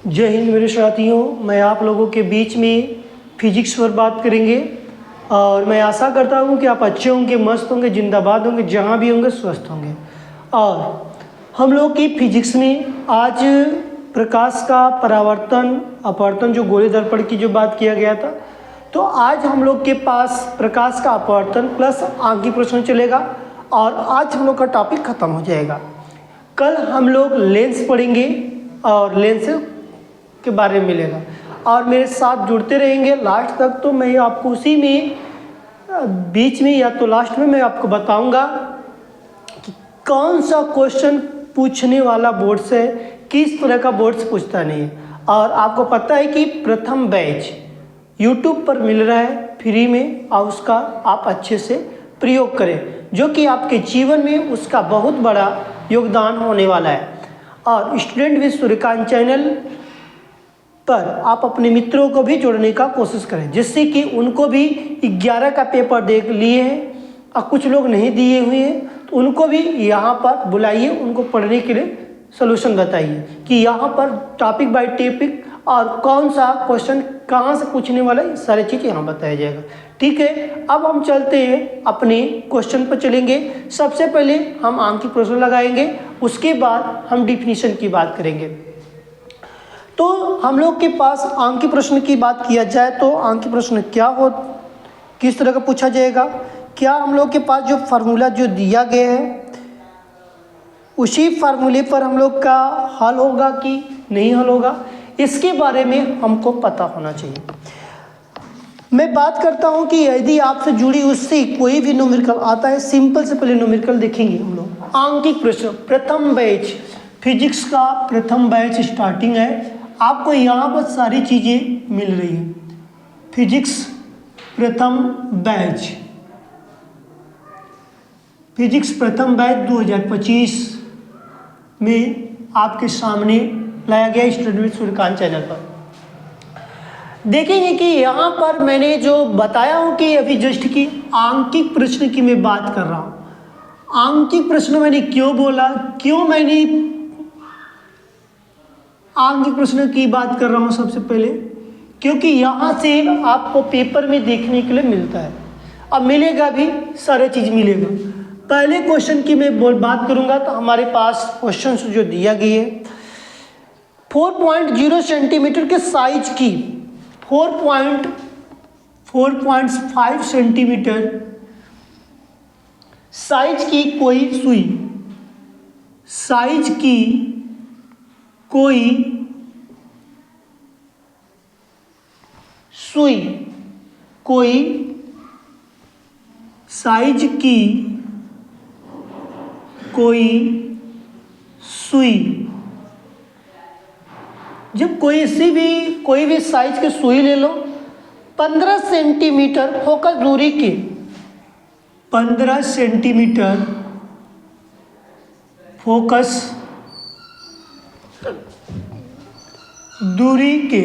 जय हिंद मेरे साथियों, मैं आप लोगों के बीच में फिजिक्स पर बात करेंगे और मैं आशा करता हूँ कि आप अच्छे होंगे, मस्त होंगे, जिंदाबाद होंगे, जहाँ भी होंगे स्वस्थ होंगे। और हम लोग की फिजिक्स में आज प्रकाश का परावर्तन अपवर्तन जो गोले दर्पण की जो बात किया गया था, तो आज हम लोग के पास प्रकाश का अपवर्तन प्लस आगे प्रश्न चलेगा और आज हम लोग का टॉपिक ख़त्म हो जाएगा। कल हम लोग लेंस पढ़ेंगे और लेंस के बारे में मिलेगा और मेरे साथ जुड़ते रहेंगे लास्ट तक। तो मैं आपको उसी में बीच में या तो लास्ट में मैं आपको बताऊंगा कि कौन सा क्वेश्चन पूछने वाला बोर्ड से, किस तरह का बोर्ड से पूछता नहीं है। और आपको पता है कि प्रथम बैच यूट्यूब पर मिल रहा है फ्री में और उसका आप अच्छे से प्रयोग करें, जो कि आपके जीवन में उसका बहुत बड़ा योगदान होने वाला है। और स्टूडेंट विद सूर्यकांत चैनल पर आप अपने मित्रों को भी जोड़ने का कोशिश करें, जिससे कि उनको भी 11 का पेपर देख लिए हैं और कुछ लोग नहीं दिए हुए हैं, तो उनको भी यहाँ पर बुलाइए, उनको पढ़ने के लिए सलूशन बताइए कि यहाँ पर टॉपिक बाय टॉपिक और कौन सा क्वेश्चन कहाँ से पूछने वाला है, सारी चीज़ यहाँ बताया जाएगा। ठीक है, अब हम चलते हैं अपने क्वेश्चन पर चलेंगे। सबसे पहले हम आंकी प्रश्न लगाएंगे, उसके बाद हम डिफिनीशन की बात करेंगे। तो हम लोग के पास आंकी प्रश्न की बात किया जाए तो आंकी प्रश्न क्या हो, किस तरह का पूछा जाएगा, क्या हम लोग के पास जो फार्मूला जो दिया गया है उसी फार्मूले पर हम लोग का हल होगा कि नहीं हल होगा, इसके बारे में हमको पता होना चाहिए। मैं बात करता हूं कि यदि आपसे जुड़ी उससे कोई भी न्यूमेरिकल आता है, सिंपल से पहले न्यूमेरिकल देखेंगे हम लोग। आंकिक प्रश्न प्रथम बैच फिजिक्स का प्रथम बैच स्टार्टिंग है, आपको यहाँ पर सारी चीज़ें मिल रही हैं। फिजिक्स प्रथम बैच, फिजिक्स प्रथम बैच 2025 में आपके सामने लाया गया स्टूडेंट विद सूर्यकांत चैनल पर। देखेंगे कि यहाँ पर मैंने जो बताया हूँ कि अभी जस्ट की आंकिक प्रश्न की मैं बात कर रहा हूँ। आंकिक प्रश्न मैंने क्यों बोला, क्यों मैंने आंकिक प्रश्न की बात कर रहा हूँ, सबसे पहले क्योंकि यहाँ से आपको पेपर में देखने के लिए मिलता है और मिलेगा भी, सारे चीज़ मिलेगा। पहले क्वेश्चन की मैं बात करूँगा तो हमारे पास क्वेश्चन जो दिया गया है 4.0 सेंटीमीटर के साइज की 4.5 सेंटीमीटर साइज की कोई सुई, साइज की कोई सुई, कोई साइज की कोई सुई, जब कोई भी साइज की सुई ले लो 15 सेंटीमीटर फोकस दूरी के, 15 सेंटीमीटर फोकस दूरी के,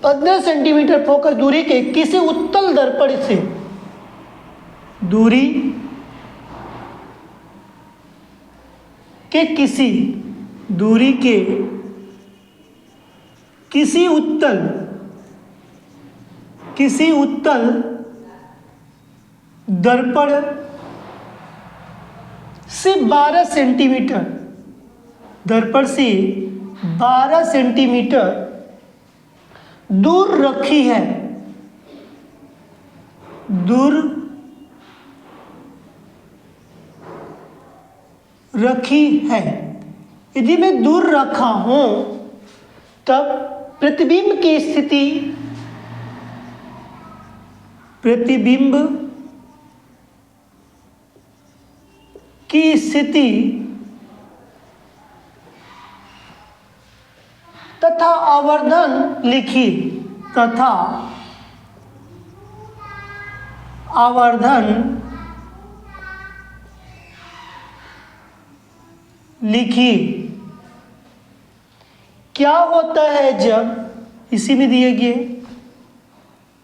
15 सेंटीमीटर फोकस दूरी के किसी उत्तल दर्पण से, दूरी के किसी दूरी के किसी उत्तल दर्पण से 12 सेंटीमीटर, दर्पण से 12 सेंटीमीटर दूर रखी है, दूर रखी है। यदि मैं दूर रखा हूं तब प्रतिबिंब की स्थिति, प्रतिबिंब की स्थिति तथा आवर्धन लिखिए, तथा आवर्धन लिखिए। क्या होता है जब, इसी में दिए गए,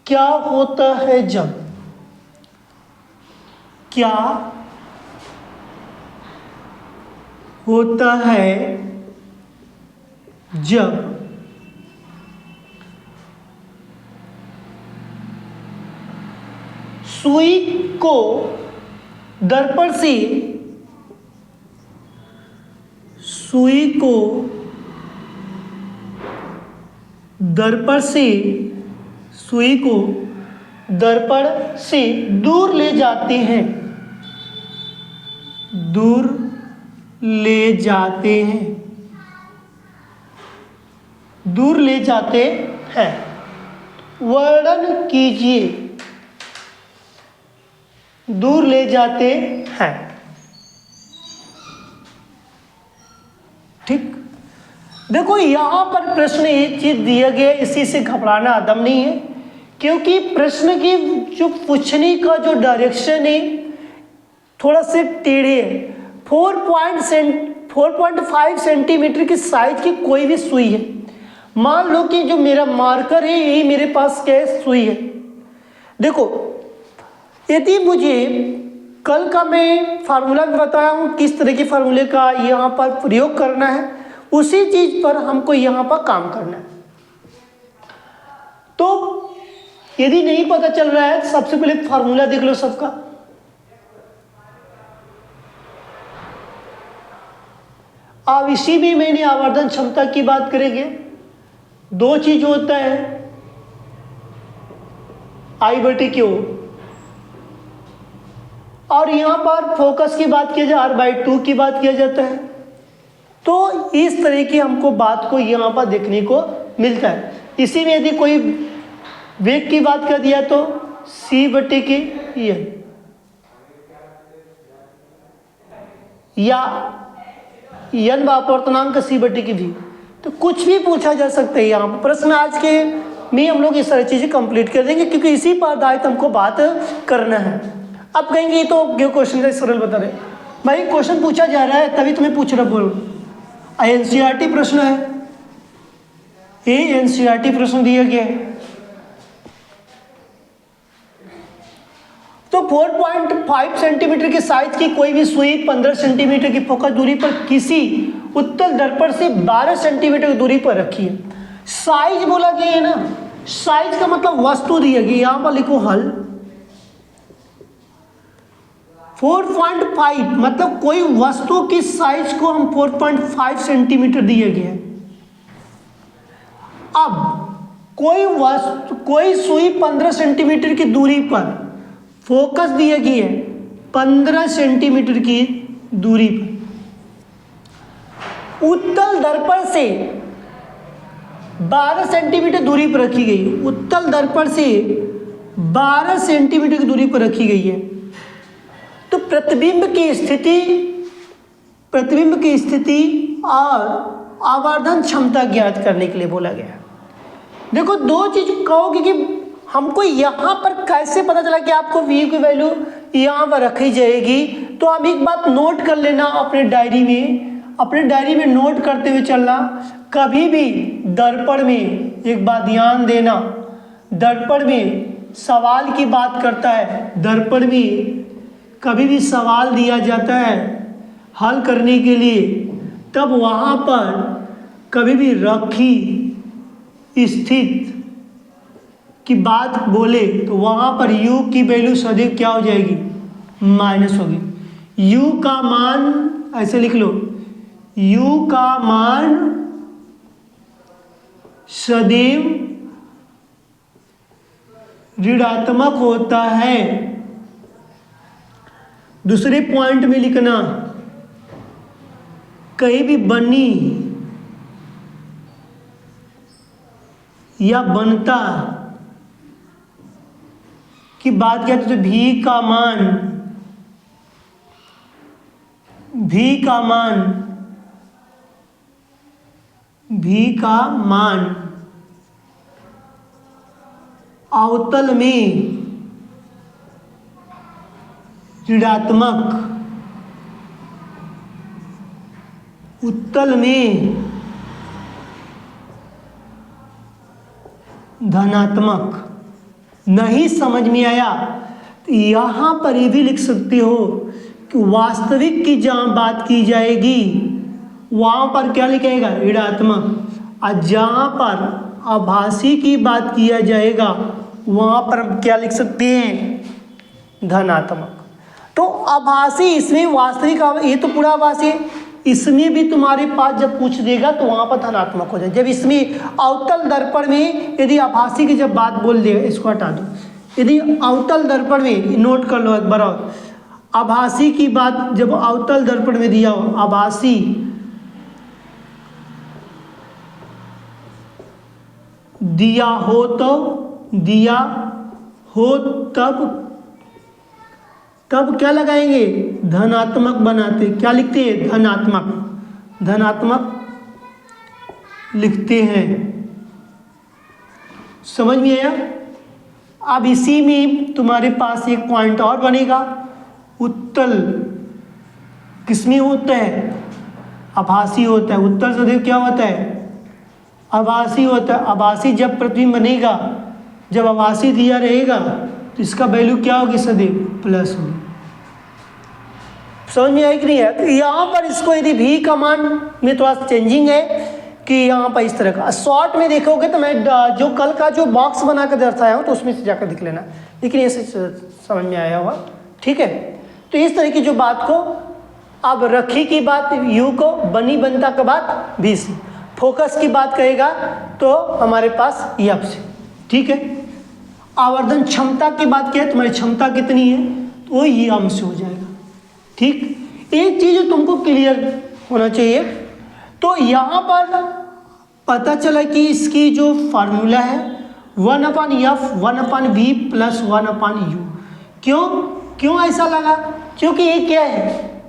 क्या होता है जब, क्या होता है जब सुई को दर्पण से सुई को दर्पण से दूर ले जाते हैं, वर्णन कीजिए, दूर ले जाते हैं। ठीक, देखो यहां पर प्रश्न एक चीज दिया गया, इसी से घबराना आदम नहीं है, क्योंकि प्रश्न की जो पूछने का जो डायरेक्शन है थोड़ा से टेढ़े है। 4.5 सेंटीमीटर की साइज की कोई भी सुई है, मान लो कि जो मेरा मार्कर है यही मेरे पास क्या है, सुई है। देखो यदि मुझे कल का मैं फार्मूला भी बताया हूँ किस तरह के फार्मूले का यहाँ पर प्रयोग करना है, उसी चीज पर हमको यहाँ पर काम करना है। तो यदि नहीं पता चल रहा है, सबसे पहले फार्मूला देख लो सबका। अब इसी में मैंने आवर्धन क्षमता की बात करेंगे। दो चीज होता है, I/Q, और यहां पर फोकस की बात किया जाए R/2 की बात किया जाता है। तो इस तरह की हमको बात को यहां पर देखने को मिलता है। इसी में यदि कोई वेग की बात कर दिया तो C/N, या N अपवर्तनांक C/V, तो कुछ भी पूछा जा सकता है। यहाँ पर प्रश्न आज के में हम लोग ये सारी चीजें कंप्लीट कर देंगे, क्योंकि इसी पर आधारित हमको बात करना है। अब कहेंगे ये तो जो क्वेश्चन का सरल बता रहे भाई, क्वेश्चन पूछा जा रहा है तभी तुम्हें पूछ रहा बोलो। NCERT प्रश्न है, ये NCERT प्रश्न दिया गया है। तो 4.5 सेंटीमीटर की साइज की कोई भी सुई 15 सेंटीमीटर की फोकस दूरी पर किसी उत्तल दर्पण से 12 सेंटीमीटर की दूरी पर रखी है। साइज बोला गया है ना, साइज का मतलब वस्तु दी गई, यहां पर लिखो हल। 4.5 मतलब कोई वस्तु की साइज को हम 4.5 सेंटीमीटर दिया गया है। अब कोई सुई 15 सेंटीमीटर की दूरी पर फोकस दिया गया है, 15 सेंटीमीटर की दूरी पर उत्तल दर्पण से 12 सेंटीमीटर दूरी पर रखी गई, उत्तल दर्पण से 12 सेंटीमीटर की दूरी पर रखी गई है। तो प्रतिबिंब की स्थिति और आवर्धन क्षमता ज्ञात करने के लिए बोला गया है। देखो दो चीज कहोगे कि हमको यहाँ पर कैसे पता चला कि आपको V की वैल्यू यहाँ पर रखी जाएगी, तो आप एक बात नोट कर लेना अपने डायरी में नोट करते हुए चलना। कभी भी दर्पण में एक बात ध्यान देना, दर्पण में सवाल की बात करता है, दर्पण में कभी भी सवाल दिया जाता है हल करने के लिए, तब वहाँ पर कभी भी रखी स्थित की बात बोले तो वहाँ पर U की वैल्यू सदैव क्या हो जाएगी, माइनस होगी। U का मान ऐसे लिख लो, U का मान सदैव ऋणात्मक होता है। दूसरे पॉइंट में लिखना, कहीं भी बनी या बनता की बात किया तो V का मान अवतल में ऋणात्मक, उत्तल में धनात्मक। नहीं समझ में आया तो यहाँ पर ये भी लिख सकते हो कि वास्तविक की जहाँ बात की जाएगी वहाँ पर क्या लिखेगा, ऋणात्मक, और जहाँ पर आभासी की बात किया जाएगा वहाँ पर हम क्या लिख सकते हैं, धनात्मक। तो आभासी, इसमें वास्तविक, ये तो पूरा आभासी है, इसमें भी तुम्हारे पास जब पूछ देगा तो वहाँ पर धनात्मक हो जाए। जब इसमें अवतल दर्पण में यदि आभासी की जब बात बोल देगा, इसको हटा दो, यदि अवतल दर्पण में, नोट कर लो एक बार और, आभासी की बात जब अवतल दर्पण में दिया हो, आभासी दिया हो तब क्या लगाएंगे, धनात्मक बनाते, क्या लिखते हैं, धनात्मक लिखते हैं। समझ में आया? अब इसी में तुम्हारे पास एक पॉइंट और बनेगा, उत्तल किसमें होता है, आभासी होता है। उत्तल सदैव क्या होता है, आभासी होता है। आभासी जब प्रतिबिंब बनेगा, जब आभासी दिया रहेगा तो इसका वैल्यू क्या होगी, सदैव प्लस होगी। समझ में आई कि नहीं है? तो यहाँ पर इसको यदि भी का मान में थोड़ा चेंजिंग है कि यहाँ पर इस तरह का, शॉर्ट में देखोगे तो मैं जो कल का जो बॉक्स बना कर दर्शाया हूँ तो उसमें से जाकर दिख लेना, लेकिन ऐसे समझ में आया होगा, ठीक है। तो इस तरह की जो बात को, अब रखी की बात यू को, बनी बनता का बात भी से, फोकस की बात कहेगा तो हमारे पास यप से, ठीक है। आवर्धन क्षमता की बात किया, तुम्हारी क्षमता कितनी है, तो वो ये यम से हो जाएगा, ठीक। एक चीज तुमको क्लियर होना चाहिए, तो यहाँ पर पता चला कि इसकी जो फार्मूला है 1/f 1/v प्लस 1/u। क्यों ऐसा लगा, क्योंकि ये क्या है,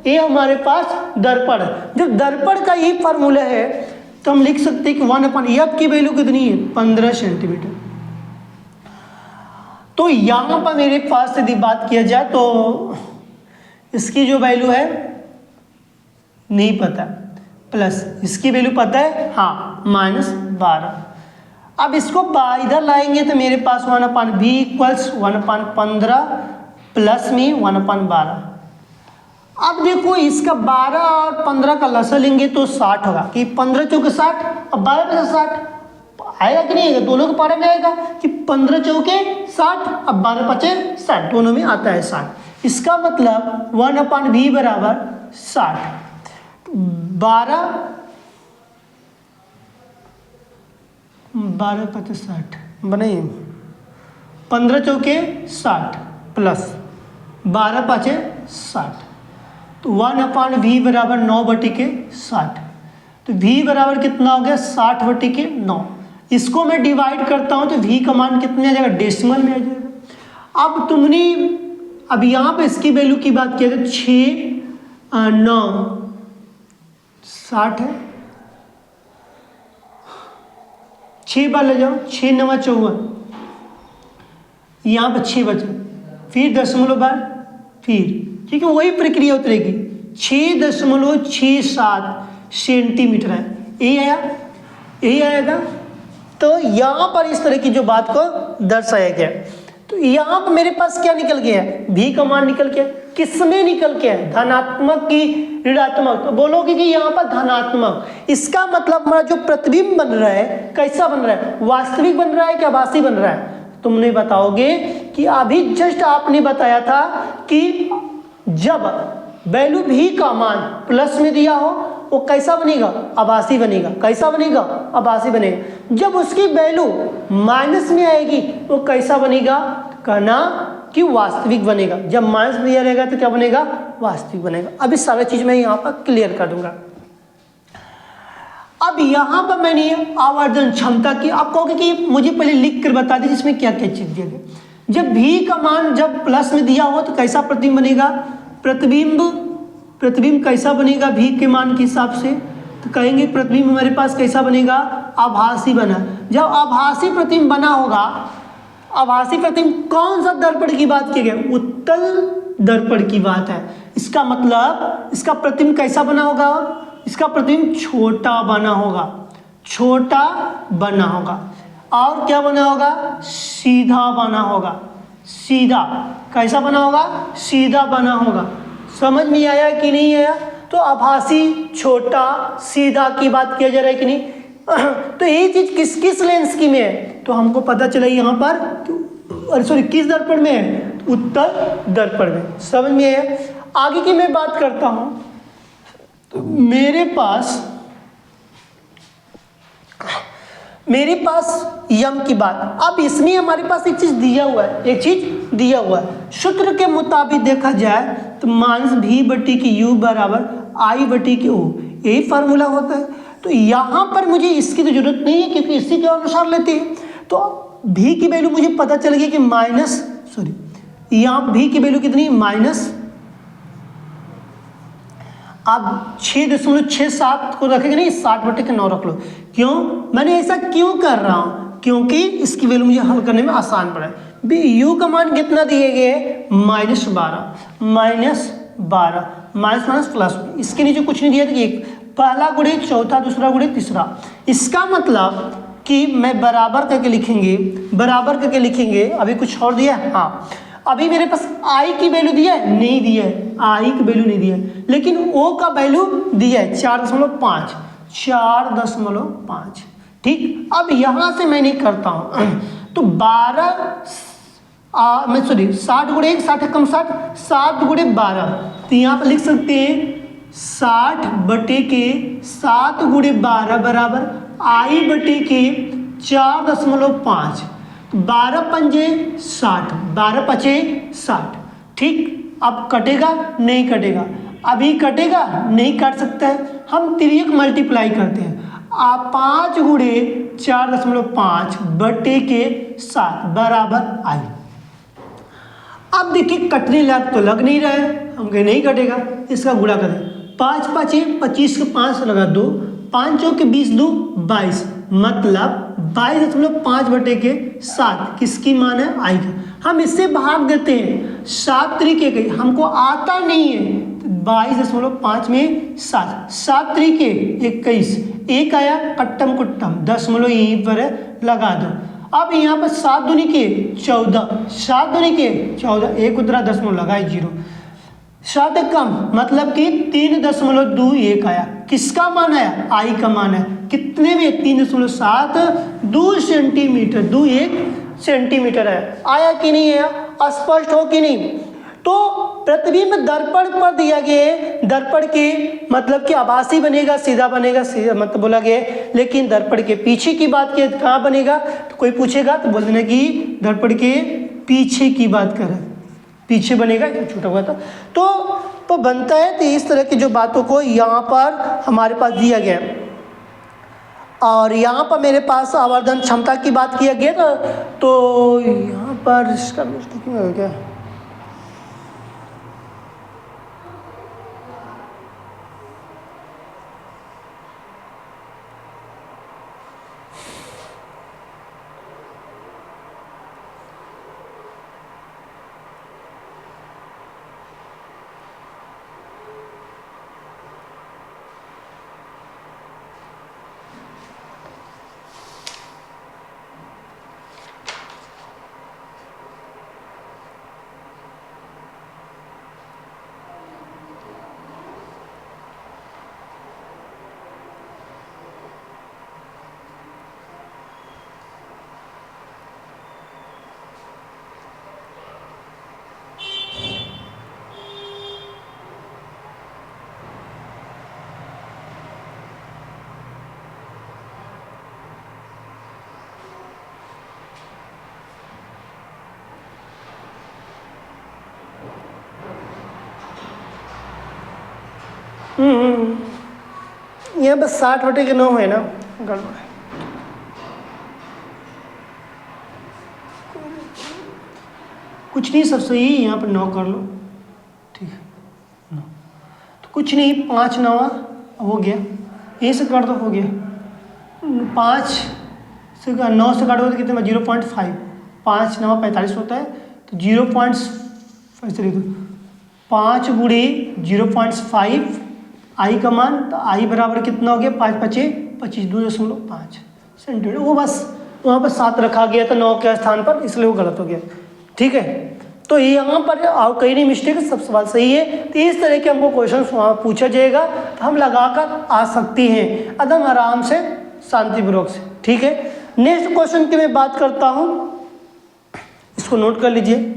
ये हमारे पास दर्पण है। जब दर्पण का ये फार्मूला है तो हम लिख सकते हैं कि 1/f की वैल्यू कितनी है, 15 सेंटीमीटर। तो यहाँ पर मेरे पास यदि बात किया जाए तो इसकी जो वैल्यू है नहीं पता, प्लस इसकी वैल्यू पता है, हाँ, -12। अब इसको इधर लाएंगे तो मेरे पास 1/v इक्वल्स 1/15 प्लस में 1/12। अब देखो इसका 12 और 15 का लसा लेंगे तो 60 होगा, कि 15 चौके 60, अब 12 में से 60 आएगा कि नहीं आएगा, दोनों के पारे में आएगा कि 15 चौके 60, अब 12 पचे 60, दोनों में आता है 60। इसका मतलब 1/v बराबर 60, 12 पचे 60 बनाइए, 15 चौके 60 प्लस 12 पचे 60, तो 1/v बराबर 9/60। तो v बराबर कितना हो गया, 60/9। इसको मैं डिवाइड करता हूं तो v का मान कितने आ जाएगा, डेसिमल में आ जाएगा। अब तुमने अब यहाँ पे इसकी वैल्यू की बात किया जाए, 6 9 60 है, 6 बार ले जाओ, 6 9 54, यहाँ पर 6 बचे, फिर दशमलव बार, फिर, ठीक है, वही प्रक्रिया उतरेगी, 6.67 सेंटीमीटर है, यही आएगा। तो यहाँ पर इस तरह की जो बात को दर्शाया गया, तो यहाँ पर मेरे पास क्या निकल गया है, भी का मान निकल गया। किसमें निकल गया है, धनात्मक की ऋणात्मक। तो बोलोगे कि यहाँ पर धनात्मक, इसका मतलब हमारा जो प्रतिबिंब बन रहा है कैसा बन रहा है, वास्तविक बन रहा है क्या आभासी बन रहा है। तुमने बताओगे कि अभी जस्ट आपने बताया था कि जब वैल्यू भी का मान प्लस में दिया हो वो कैसा बनेगा, आभासी बनेगा। कैसा बनेगा, आभासी बनेगा। जब उसकी वैल्यू माइनस में आएगी वो कैसा बनेगा, कहना कि वास्तविक बनेगा। जब माइनस में दिया रहेगा तो क्या बनेगा, वास्तविक बनेगा। अभी सारा चीज मैं यहाँ पर क्लियर कर दूंगा। अब यहाँ पर मैंने आवर्धन क्षमता की, आप कहोगे कि मुझे पहले लिख कर बता दीजिए इसमें क्या क्या चीज दिया गया। जब भी का मान जब प्लस में दिया हो तो कैसा प्रतिबिंब बनेगा, प्रतिबिंब कैसा बनेगा भी के मान के हिसाब से, तो कहेंगे प्रतिबिंब हमारे पास कैसा बनेगा, आभासी बना। जब आभासी प्रतिबिंब बना होगा, आभासी प्रतिबिंब कौन सा दर्पण की बात की गई, उत्तल दर्पण की बात है। इसका मतलब इसका प्रतिबिंब कैसा बना होगा, इसका प्रतिबिंब छोटा बना होगा, छोटा बना होगा। और क्या बना होगा, सीधा बना होगा। सीधा कैसा बना होगा, सीधा बना होगा। समझ में आया कि नहीं आया। तो आभासी छोटा सीधा की बात किया जा रहा है कि नहीं, तो ये चीज किस किस लेंस की में है, तो हमको पता चला यहाँ पर, सॉरी किस दर्पण में है, उत्तर दर्पण में। समझ में है। आगे की मैं बात करता हूं, तो मेरे पास यम की बात। अब इसमें हमारे पास एक चीज दिया हुआ है, सूत्र के मुताबिक देखा जाए तो माइनस भी बटी की यू बराबर आई बटी की ओ, यही फार्मूला होता है। तो यहाँ पर मुझे इसकी तो जरूरत नहीं है क्योंकि इसी के अनुसार लेते हैं। तो भी की वैल्यू मुझे पता चल गई कि यहाँ भी की वैल्यू कितनी, माइनस, आप 6.67 को रखेंगे नहीं, 60/9 रख लो। क्यों, मैंने ऐसा क्यों कर रहा हूँ, क्योंकि इसकी वैल्यू मुझे हल करने में आसान पड़ा है। यू का मान कितना दिए गए, -12, माइनस प्लस, इसके नीचे कुछ नहीं दिया था, एक पहला गुणे चौथा, दूसरा गुणे तीसरा। इसका मतलब कि मैं बराबर करके लिखेंगे, अभी कुछ और दिया है, हाँ अभी मेरे पास आई की वैल्यू दिया है, नहीं दिया है, आई की वैल्यू नहीं दिया है, लेकिन ओ का वैल्यू दिया है 4.5। ठीक, अब यहां से मैं नहीं करता हूं, तो 60 गुणे 1, 60 कम 60, 7 गुणे 12, तो यहां पर लिख सकते हैं 60/7 गुणे 12 बराबर आई बटे के 4.5, 12 पंजे 60, 12 पचे 60। ठीक, अब कटेगा, नहीं कटेगा, अभी कटेगा, नहीं काट सकता है, हम तिर्यक मल्टीप्लाई करते हैं। 5 गुणे 4.5 बटे के 7 बराबर आई। अब देखिए कटने लायक तो लग नहीं रहा है, हम कहें नहीं कटेगा, इसका गुणा करें, 5 पचे 25 के 5 लगा 2, 5 चौके 20, 2 22, मतलब 22.5 बटे के 7 किसकी मान है, आई का। हम इससे भाग देते हैं, 7 तरीके के, हमको आता नहीं है, 22.5 में 7, 7 तरीके 21, एक आया कट्टम कुट्टम, 10 यहीं पर लगा दो। अब यहाँ पर 7 दूनी के 14, 7 दूनी के 14, एक उतरा 10 लगाए 0, 7 कम, मतलब कि 3.21 आया। किसका मान है, आई का मान है, कितने में 3.7, 2 सेंटीमीटर, 1 सेंटीमीटर है। आया कि नहीं आया, स्पष्ट हो कि नहीं। तो प्रतिबिंब दर्पण पर दिया गया, दर्पण के मतलब कि आभासी बनेगा, सीधा बनेगा, सीधा मतलब बोला गया, लेकिन दर्पण के पीछे की बात की कहाँ बनेगा, तो कोई पूछेगा तो बोल देना कि दर्पण के पीछे की बात कर, पीछे बनेगा, छूटा हुआ था तो बनता है। तो इस तरह की जो बातों को यहाँ पर हमारे पास दिया गया, और यहाँ पर मेरे पास आवर्धन क्षमता की बात किया गया था, तो यहाँ पर इसका मिस्टेक हो गया, यहाँ बस 60/9 है ना, गड़बड़ है। कुछ नहीं, सब सही है, यहाँ पर 9 कर लो, ठीक है 9, तो कुछ नहीं, 5 9 हो गया, यहीं से कर दो, हो गया 5 से 9 से काटोगे तो कितने में 0.5, 5 9 45 होता है, तो 5 गुणे 0.5 आई का मान, तो आई बराबर कितना हो गया, 5 पचे 25, 2.5 सेंटीमीटर। वो बस वहाँ पर 7 रखा गया था 9 के स्थान पर, इसलिए वो गलत हो गया। ठीक है, तो यहाँ पर और कहीं नहीं मिस्टेक, सब सवाल सही है। तो इस तरह के हमको क्वेश्चन पूछा जाएगा तो हम लगाकर आ सकते हैं, एकदम आराम से शांतिपूर्वक से। ठीक है, नेक्स्ट क्वेश्चन की मैं बात करता हूं, इसको नोट कर लीजिए।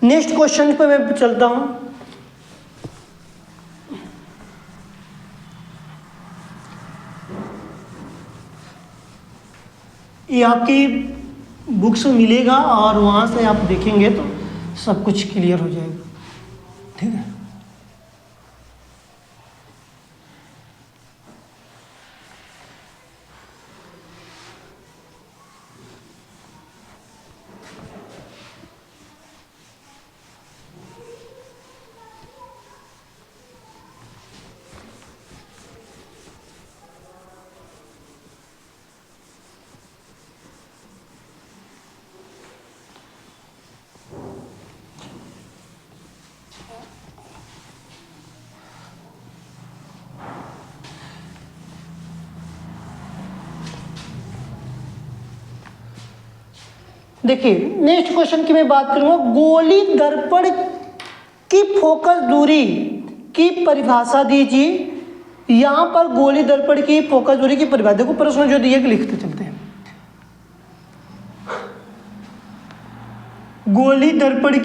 नेक्स्ट क्वेश्चन पे मैं चलता हूं। ये आपकी बुक्स में मिलेगा और वहां से आप देखेंगे तो सब कुछ क्लियर हो जाएगा। ठीक है, देखिए नेक्स्ट क्वेश्चन की मैं बात करूंगा। गोली दर्पण की फोकस दूरी की परिभाषा दीजिए। यहां पर गोली दर्पण की फोकस दूरी की परिभाषा, देखो प्रश्न जो दिए लिखते चलते हैं। गोली दर्पण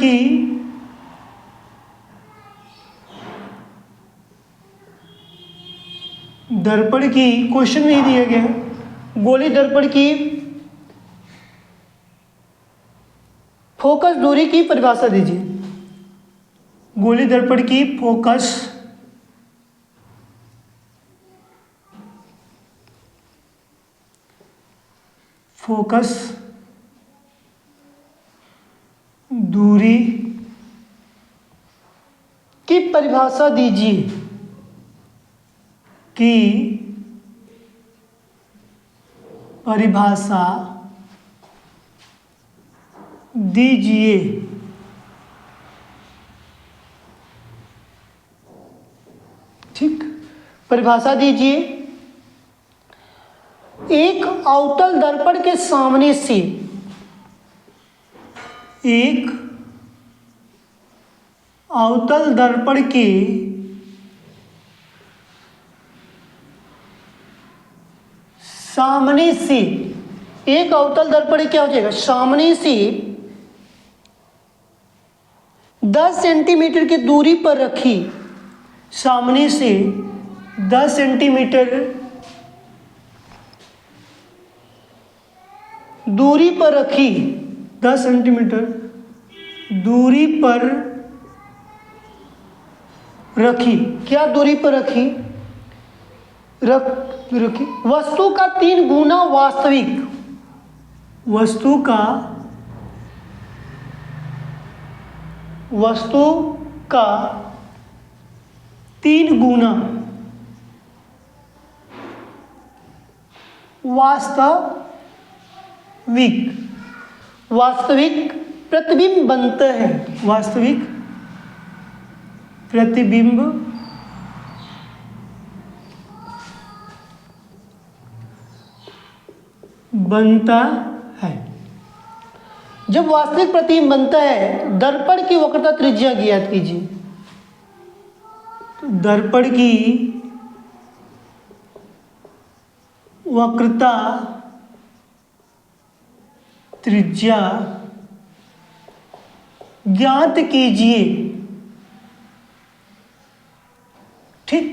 की क्वेश्चन नहीं दिया गया है। गोली दर्पण की फोकस दूरी की परिभाषा दीजिए। गोली दर्पण की फोकस दूरी की परिभाषा दीजिए ठीक, परिभाषा दीजिए। एक अवतल दर्पण के सामने से एक अवतल दर्पण क्या हो जाएगा, सामने से 10 सेंटीमीटर की दूरी पर रखी, सामने से 10 सेंटीमीटर दूरी पर रखी, 10 सेंटीमीटर दूरी पर रखी, क्या दूरी पर रखी, रखी वस्तु का 3 गुना वास्तविक, वस्तु का 3 गुना वास्तविक प्रतिबिंब बनते हैं, वास्तविक प्रतिबिंब बनता है। जब वास्तविक प्रतिबिंब बनता है, दर्पण की वक्रता त्रिज्या ज्ञात कीजिए। तो दर्पण की वक्रता त्रिज्या ज्ञात कीजिए। ठीक,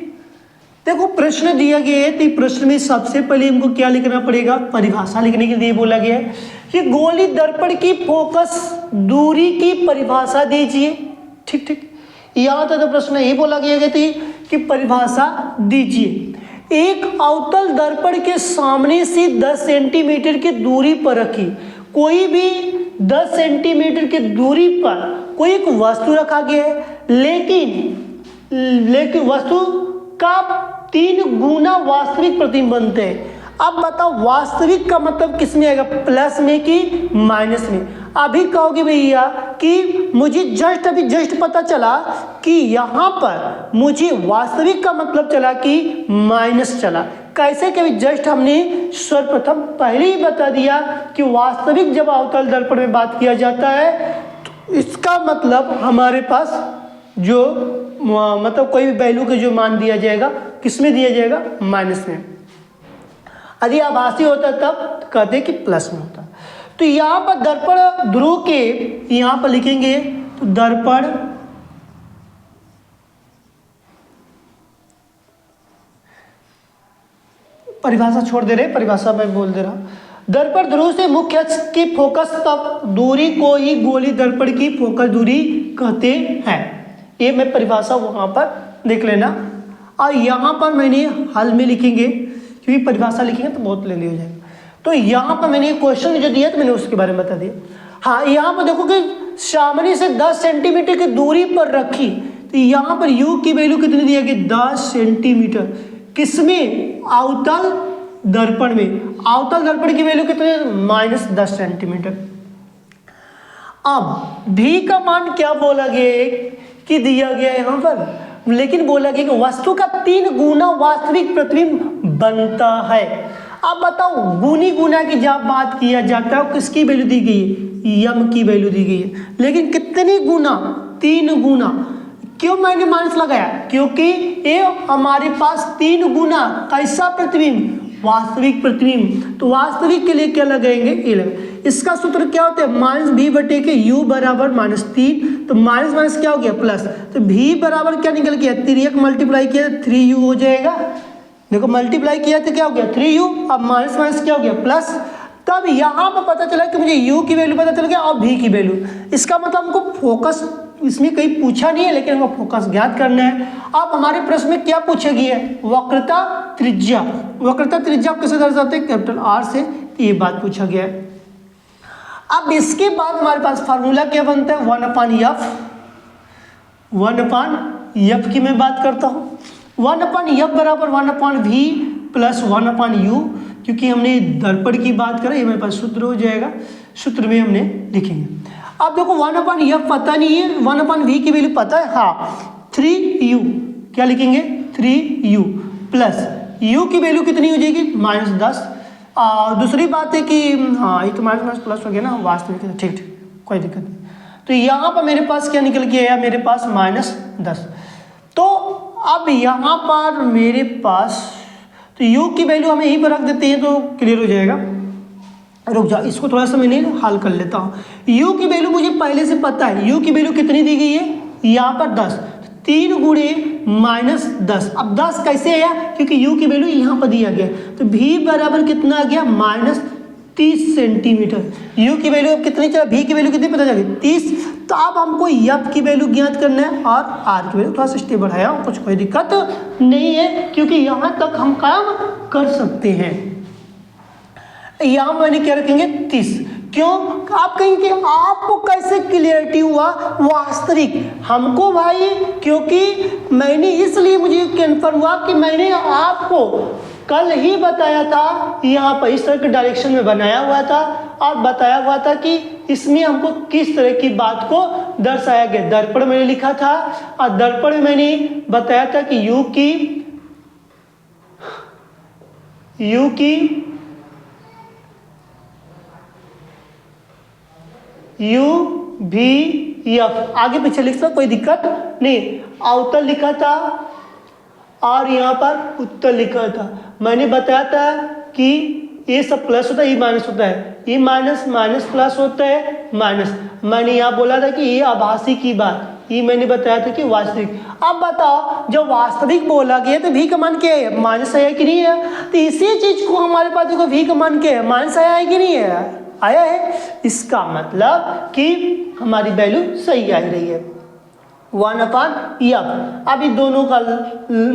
देखो प्रश्न दिया गया है तो प्रश्न में सबसे पहले हमको क्या लिखना पड़ेगा, परिभाषा लिखने के लिए बोला गया है कि गोली दर्पण की फोकस दूरी की परिभाषा दीजिए। ठीक ठीक, यहां तक तो प्रश्न यही बोला गया थी कि परिभाषा दीजिए। एक अवतल दर्पण के सामने से 10 सेंटीमीटर की दूरी पर रखी, कोई भी 10 सेंटीमीटर की दूरी पर कोई एक वस्तु रखा गया है, लेकिन वस्तु का 3 गुना वास्तविक प्रतिबिंब बनते हैं। अब बताओ वास्तविक का मतलब किस में आएगा, प्लस में कि माइनस में। अभी कहोगे भैया कि मुझे जस्ट पता चला कि यहाँ पर मुझे वास्तविक का मतलब चला कि माइनस चला, कैसे कि जस्ट हमने सर्वप्रथम पहले ही बता दिया कि वास्तविक जब अवतल दर्पण में बात किया जाता है तो इसका मतलब हमारे पास जो मतलब कोई भी वैल्यू का जो मान दिया जाएगा किस में दिया जाएगा, माइनस में। यदि आभासी होता तब कहते हैं कि प्लस में होता। तो यहाँ पर दर्पण ध्रुव के यहाँ पर लिखेंगे तो दर्पण परिभाषा छोड़ दे रहे, परिभाषा मैं बोल दे रहा हूँ। दर्पण ध्रुव से मुख्य अक्ष की फोकस तक दूरी को ही गोली दर्पण की फोकस दूरी कहते हैं। ये मैं परिभाषा वहाँ पर देख लेना। और यहाँ पर मैंने हल में लिखेंगे, क्योंकि परिभाषा लिखेंगे तो बहुत लेंदी हो जाएगा। तो यहाँ पर मैंने क्वेश्चन जो दिया तो मैंने उसके बारे में बता दिया। हाँ, यहाँ पर देखो कि सामने से 10 सेंटीमीटर की दूरी पर रखी, तो यहाँ पर u की वैल्यू कितनी दी गई, 10 सेंटीमीटर। किसमें, अवतल दर्पण में। अवतल दर्पण की वैल्यू कितनी, -10 सेंटीमीटर। अब v का मान क्या बोला गया कि दिया गया यहाँ पर, लेकिन बोला गया कि वस्तु का 3 गुना वास्तविक प्रतिबिंब बनता है। अब बताओ, गुनी गुना की जब बात किया जाता है किसकी वैल्यू दी गई है, यम की वैल्यू दी गई है, लेकिन कितनी गुना, 3 गुना। क्यों मैंने माइनस लगाया, क्योंकि ये हमारे पास 3 गुना कैसा प्रतिबिंब, वास्तविक प्रतिबिंब। तो वास्तविक के लिए क्या लगाएंगे, ये लगाएंगे। इसका सूत्र क्या होता है, -v/u बराबर -3। तो माइनस माइनस क्या हो गया, प्लस। तो v बराबर क्या निकल गया, 3 मल्टीप्लाई किया 3u हो जाएगा। देखो मल्टीप्लाई किया तो क्या हो गया, 3u। अब माइनस माइनस क्या हो गया, प्लस। तब यहाँ पर पता चला कि मुझे u की वैल्यू पता चल गया और v की वैल्यू। इसका मतलब हमको फोकस इसमें कहीं पूछा नहीं है, लेकिन हमको फोकस ज्ञात करना है। अब हमारे प्रश्न में क्या पूछा गया है, वक्रता त्रिज्या। वक्रता त्रिज्या कैसे दर्शाते हैं, कैपिटल R से। ये बात पूछा गया है। अब इसके बाद हमारे पास फार्मूला क्या बनता है, 1/f। 1/f की मैं बात करता हूँ। 1/f बराबर 1/v प्लस 1/u, क्योंकि हमने दर्पण की बात करें, ये मेरे पास सूत्र हो जाएगा। सूत्र में हमने लिखेंगे। अब देखो 1/f पता नहीं है, 1/v की वैल्यू पता है, हाँ 3u। क्या लिखेंगे, 3u प्लस u की वैल्यू कितनी हो जाएगी, -10। दूसरी बात है कि हाँ ये तो माइनस प्लस हो गया ना, वास्तविक ठीक ठीक, कोई दिक्कत नहीं। तो यहाँ पर मेरे पास क्या निकल के आया, मेरे पास -10। तो अब यहाँ पर मेरे पास तो u की वैल्यू हमें यहीं पर रख देते हैं तो क्लियर हो जाएगा। रुक जाओ, इसको थोड़ा सा मैंने हल कर लेता हूँ। u की वैल्यू मुझे पहले से पता है, u की वैल्यू कितनी दी गई है, यहाँ पर 10। 3 गुणे -10। अब 10 कैसे आया, क्योंकि u की वैल्यू यहाँ पर दिया गया। तो v बराबर कितना आ गया, -30 सेंटीमीटर। u की वैल्यू अब कितनी चला, v की वैल्यू कितनी पता चली, 30। तो अब हमको f की वैल्यू ज्ञात करना है और r की वैल्यू। थोड़ा सा स्टेप बढ़ाया, कुछ कोई दिक्कत नहीं है, क्योंकि यहाँ तक हम काम कर सकते हैं। यहाँ मैंने क्या रखेंगे, 30। क्यों, आप कहेंगे आपको कैसे क्लियरिटी हुआ वास्तविक, हमको भाई क्योंकि मैंने इसलिए मुझे कन्फर्म हुआ कि मैंने आपको कल ही बताया था, यहाँ पर इस तरह के डायरेक्शन में बनाया हुआ था और बताया हुआ था कि इसमें हमको किस तरह की बात को दर्शाया गया। दर्पण मैंने लिखा था और दर्पण में मैंने बताया था कि u की UVF आगे पीछे लिख सकते, कोई दिक्कत नहीं। अवतल लिखा था और यहाँ पर उत्तल लिखा था। मैंने बताया था कि ये सब प्लस होता है, ये माइनस होता है, ये माइनस माइनस प्लस होता है माइनस। मैंने यहाँ बोला था कि ये आभासी की बात, ये मैंने बताया था कि वास्तविक। अब बताओ, जब वास्तविक बोला गया तो v का मान क्या है, माइनस आया कि नहीं है। तो इसी चीज को हमारे पास देखो v का मान क्या है, माइनस आया है कि नहीं है, आया है। इसका मतलब कि हमारी वैल्यू सही आ रही है, 1/f। अब इन दोनों का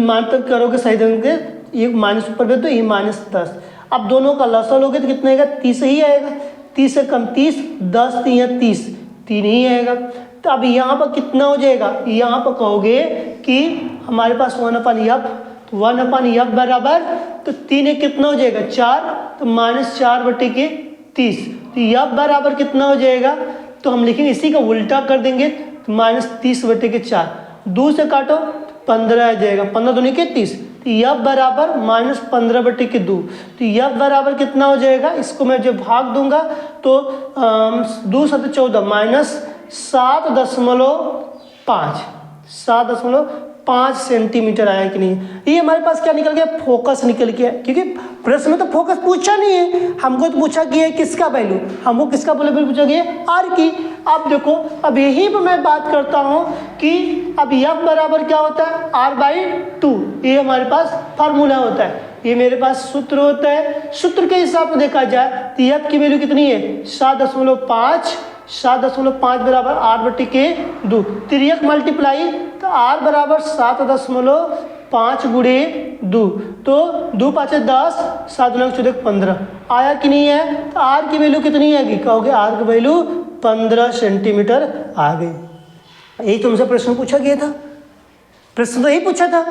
मान तक करोगे सही ढंग से, ये माइनस ऊपर में तो ये -10। अब दोनों का लसा लोगे तो कितना आएगा, 30 ही आएगा। 30 से कम 30, 10 3 30, 3 ही आएगा। तो अब यहाँ पर कितना हो जाएगा, यहाँ पर कहोगे कि हमारे पास 1/f, तो 1/f बराबर तो 3 कितना हो जाएगा, 4, तो -4/30। तो f बराबर कितना हो जाएगा, तो हम लिखेंगे इसी का उल्टा कर देंगे, तो -30/4। 2 से काटो 15 आ जाएगा, 15 दूनी के 30, तो यफ बराबर -15/2। तो यफ बराबर कितना हो जाएगा, इसको मैं जब भाग दूंगा तो 2 7 14 -7.5 सेंटीमीटर आया कि नहीं। ये हमारे पास क्या निकल गया, फोकस निकल गया, क्योंकि प्रश्न में तो फोकस पूछा नहीं है, हमको तो पूछा गया है किसका वैल्यू, हमको किसका वैल्यू पूछा गया है, आर की। अब देखो, अब यही पर मैं बात करता हूँ कि अब एफ बराबर क्या होता है, r/2। ये हमारे पास फार्मूला होता है, ये मेरे पास सूत्र होता है। सूत्र के हिसाब से देखा जाए तो एफ की वैल्यू कितनी है, 7.5 बराबर r/2। तिर्यक मल्टीप्लाई तो r बराबर 7.5 गुणे 2, तो 2 5 10, 7 9 14 15 आया कि नहीं है। तो r की वैल्यू कितनी आएगी, कहोगे r की वैल्यू 15 सेंटीमीटर आ गई। यही तुमसे प्रश्न पूछा गया था, प्रश्न तो यही पूछा था।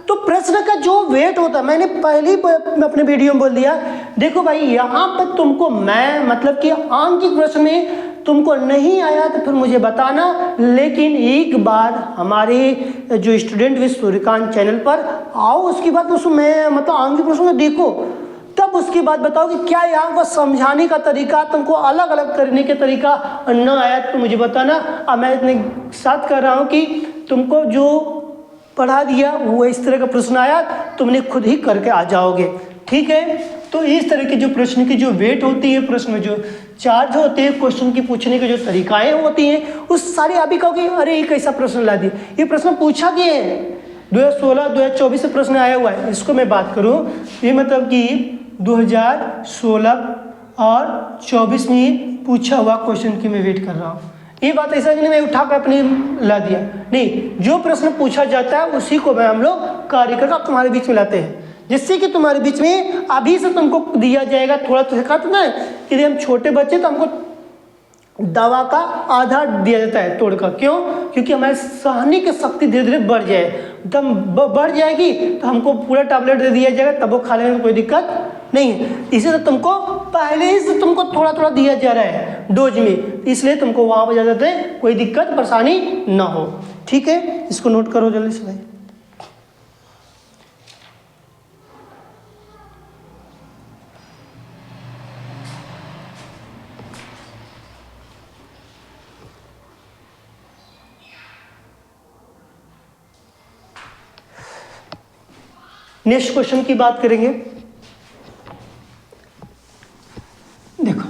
तो प्रश्न का जो वेट होता है, मैंने पहले ही अपने वीडियो में बोल दिया, देखो भाई यहाँ पर तुमको मैं मतलब कि आंकिक प्रश्न में तुमको नहीं आया तो फिर मुझे बताना, लेकिन एक बार हमारे जो स्टूडेंट विद सूर्यकांत चैनल पर आओ, उसके बाद उसमें मतलब आंकिक प्रश्न में देखो, तब उसके बाद बताओ कि क्या यहाँ पर समझाने का तरीका तुमको अलग अलग करने के तरीका न आया तो मुझे बताना। अब मैं इतने साथ कर रहा हूँ कि तुमको जो पढ़ा दिया वो इस तरह का प्रश्न आया तुमने खुद ही करके आ जाओगे, ठीक है। तो इस तरह के जो प्रश्न की जो वेट होती है, प्रश्न में जो चार्ज होते हैं, क्वेश्चन की पूछने की जो तरीकाएं होती हैं, उस सारे अभी कहोगे अरे ये कैसा प्रश्न ला दिया, ये प्रश्न पूछा गया है 2016 2024 से प्रश्न आया हुआ है। इसको मैं बात करूं, ये मतलब कि 2016 और 24 में पूछा हुआ क्वेश्चन की मैं वेट कर रहा हूँ। ये बात ऐसा नहीं मैं उठा कर अपनी ला दिया, नहीं, जो प्रश्न पूछा जाता है उसी को मैं हम लोग कार्य करके तुम्हारे बीच में लाते हैं, जिससे कि तुम्हारे बीच में अभी से तुमको दिया जाएगा थोड़ा तो कहते ना कि हम छोटे बच्चे तो हमको दवा का आधा दिया जाता है तोड़कर, क्यों, क्योंकि हमारी सहने की शक्ति धीरे धीरे बढ़ जाए, दम बढ़ जाएगी तो हमको पूरा टैबलेट दे दिया जाएगा, तब वो खा लेने में कोई दिक्कत नहीं है। इसीलिए तुमको पहले ही से तुमको थोड़ा थोड़ा दिया जा रहा है डोज में, इसलिए तुमको वहाँ पर जा जाते हैं कोई दिक्कत परेशानी ना हो, ठीक है। इसको नोट करो जल्दी से भाई। नेक्स्ट क्वेश्चन की बात करेंगे। देखो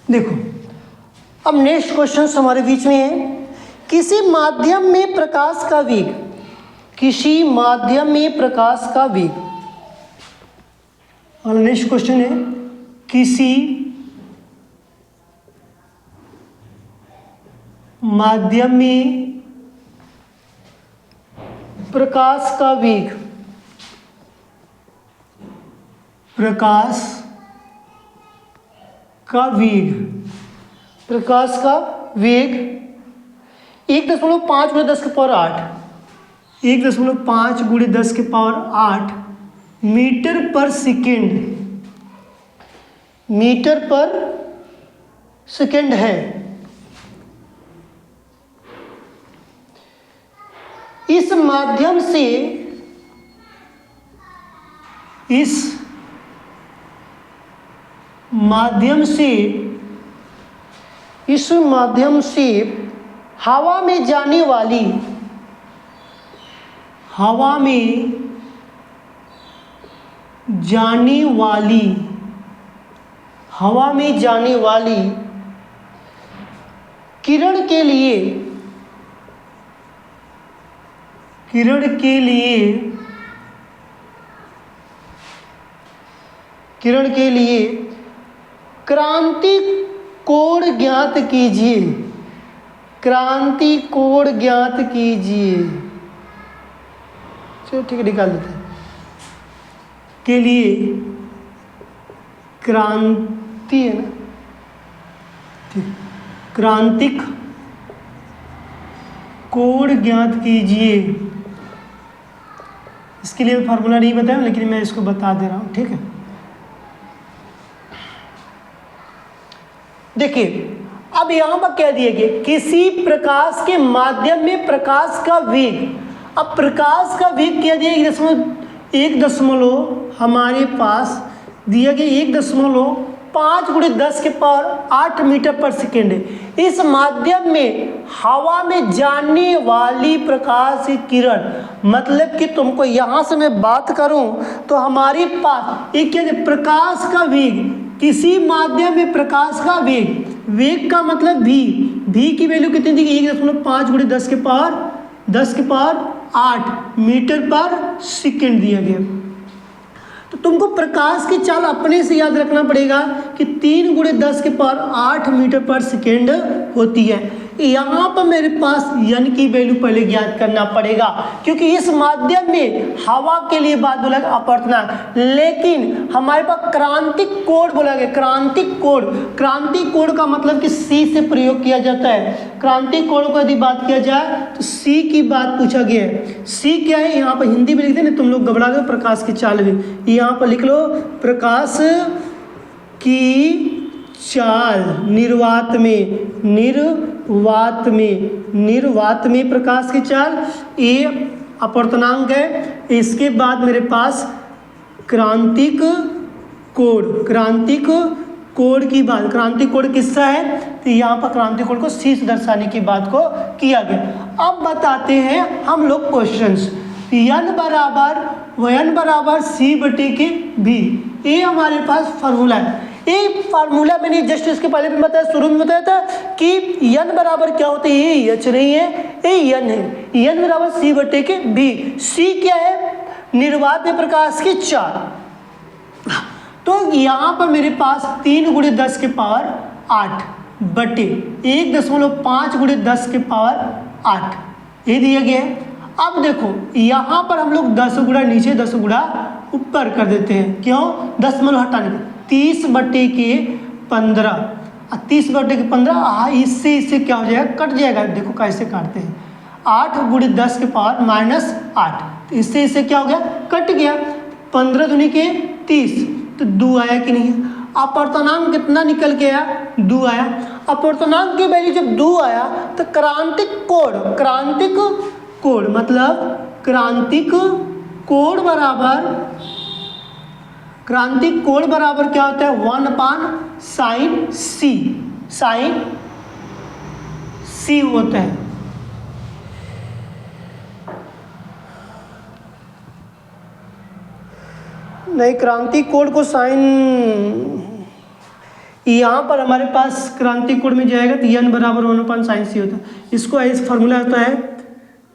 देखो अब नेक्स्ट क्वेश्चन हमारे बीच में है, किसी माध्यम में प्रकाश का वेग, किसी माध्यम में प्रकाश का वेग, और नेक्स्ट क्वेश्चन है किसी माध्यम में प्रकाश का वेग, प्रकाश का वेग, प्रकाश का वेग 1.5 × 10⁸, 1.5 × 10⁸ मीटर पर सेकेंड, मीटर पर सेकेंड है। इस माध्यम से, इस माध्यम से, इस माध्यम से हवा में जाने वाली, हवा में जाने वाली, हवा में जाने वाली किरण के लिए, किरण के लिए, किरण के लिए क्रांति कोण ज्ञात कीजिए, क्रांति कोण ज्ञात कीजिए। चलो ठीक है, निकाल देते हैं। के लिए क्रांति है ना, ठीक, क्रांतिक कोण ज्ञात कीजिए। इसके लिए फार्मूला नहीं बताया, लेकिन मैं इसको बता दे रहा हूँ, ठीक है। देखिए अब यहाँ पर कह दिया गया किसी प्रकाश के माध्यम में प्रकाश का वेग। अब प्रकाश का वेग क्या दिया, 1 हमारे पास दिया गया 1.5 × 10⁸ मीटर पर सेकेंड है। इस माध्यम में हवा में जाने वाली प्रकाश की किरण, मतलब कि तुमको यहाँ से मैं बात करूँ तो हमारे पास एक क्या है, प्रकाश का वेग, किसी माध्यम में प्रकाश का वेग, वेग का मतलब v की वैल्यू कितनी दी गई, 1.5 × 10⁸ मीटर पर सेकेंड दिया गया। तो तुमको प्रकाश की चाल अपने से याद रखना पड़ेगा कि 3 × 10⁸ मीटर पर सेकेंड होती है। यहाँ पर मेरे पास n की वैल्यू पहले ज्ञात करना पड़ेगा, क्योंकि इस माध्यम में हवा के लिए बात बोला गया अपवर्तनांक, लेकिन हमारे पास क्रांतिक कोण बोला गया। क्रांतिक कोण का मतलब कि C से प्रयोग किया जाता है। क्रांतिक कोण को यदि बात किया जाए तो C की बात पूछा गया है। C क्या है, यहाँ पर हिंदी में लिख दे, तुम लोग घबरा दो, प्रकाश की चाल भी यहाँ पर लिख लो, प्रकाश की चाल निर्वात में प्रकाश की चाल, ये अपवर्तनांक है। इसके बाद मेरे पास क्रांतिक कोण की बात, क्रांतिक कोण किसका है, तो यहाँ पर क्रांतिक कोण को C से दर्शाने की बात को किया गया। अब बताते हैं हम लोग क्वेश्चंस। n बराबर C/v, ये हमारे पास फार्मूला है। ये फार्मूला मैंने जस्ट इसके पहले भी बताया, शुरू में बताया था कि n बराबर क्या होता है, ये h नहीं है, ये n है। n बराबर C/v। C क्या है, निर्वात में प्रकाश की चाल। तो यहाँ पर मेरे पास 3 × 10⁸ बटे 1.5 × 10⁸ ये दिया गया है। अब देखो यहाँ पर हम लोग 10 गुणा नीचे 10 गुणा ऊपर कर देते हैं, क्यों, दशमलव हटाने का, 30/15, 30/15, इससे क्या हो जाएगा, कट जाएगा। देखो कैसे काटते हैं, 8 × 10⁻⁸, तो इससे क्या हो गया, कट गया। 15 दूनी के 30, तो 2 आया कि नहीं। अपवर्तनांक कितना निकल के आया, 2 आया। अपवर्तनांक की वैल्यू जब 2 आया तो क्रांतिक कोण मतलब क्रांतिक कोण बराबर क्या होता है, 1/sin C होता है। नहीं, क्रांतिक कोण को साइन, यहाँ पर हमारे पास क्रांतिक कोण में जाएगा तो n बराबर 1/sin C होता है। इसको ऐसे फार्मूला होता है